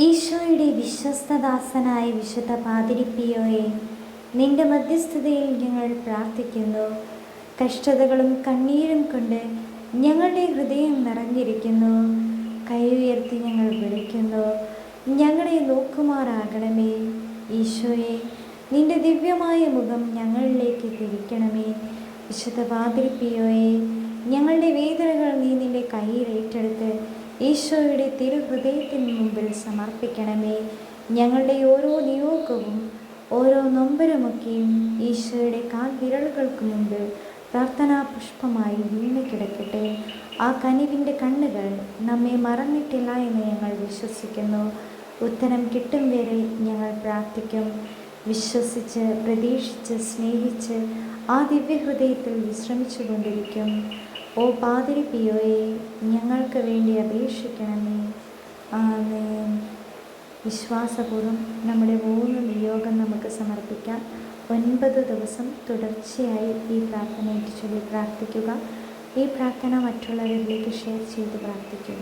ഈശോയുടെ വിശ്വസ്തദാസനായ വിശുദ്ധ പാതിരിപ്പിയോയെ, നിന്റെ മധ്യസ്ഥതയിൽ ഞങ്ങൾ പ്രാർത്ഥിക്കുന്നു. കഷ്ടതകളും കണ്ണീരും കൊണ്ട് ഞങ്ങളുടെ ഹൃദയം നിറഞ്ഞിരിക്കുന്നു. കൈ ഉയർത്തി ഞങ്ങൾ വിളിക്കുന്നു, ഞങ്ങളെ നോക്കുമാറാകണമേ. ഈശോയെ, നിന്റെ ദിവ്യമായ മുഖം ഞങ്ങളിലേക്ക് തിരിക്കണമേ. വിശുദ്ധ പാതിരിപ്പിയോയെ, ഞങ്ങളുടെ വേദനകൾ നീ നിന്റെ കയ്യിൽ ഏറ്റെടുത്ത് ഈശോയുടെ തിരുഹൃദയത്തിന് മുമ്പിൽ സമർപ്പിക്കണമേ. ഞങ്ങളുടെ ഓരോ നിയോഗവും ഓരോ നൊമ്പരമൊക്കെയും ഈശോയുടെ കാൽവിരലുകൾക്ക് മുമ്പിൽ പ്രാർത്ഥനാ പുഷ്പമായി വീണ് കിടക്കട്ടെ. ആ കനിവിൻ്റെ കണ്ണുകൾ നമ്മെ മറന്നിട്ടില്ല എന്ന് ഞങ്ങൾ വിശ്വസിക്കുന്നു. ഉത്തരം കിട്ടും വരെ ഞങ്ങൾ പ്രാർത്ഥിക്കും. വിശ്വസിച്ച്, പ്രതീക്ഷിച്ച്, സ്നേഹിച്ച് ആ ദിവ്യഹൃദയത്തിൽ വിശ്രമിച്ചു കൊണ്ടിരിക്കും. ഓ പാതിരിപ്പിയോയെ, ഞങ്ങൾക്ക് വേണ്ടി അപേക്ഷിക്കണമേ. ആമേൻ. വിശ്വാസപൂർവ്വം നമ്മുടെ 3 നിയോഗം നമുക്ക് സമർപ്പിക്കാം. 9 ദിവസം തുടർച്ചയായി ഈ പ്രാർത്ഥനയായിട്ട് ചൊല്ലി പ്രാർത്ഥിക്കുക. ഈ പ്രാർത്ഥന മറ്റുള്ളവരിലേക്ക് ഷെയർ ചെയ്ത് പ്രാർത്ഥിക്കുക.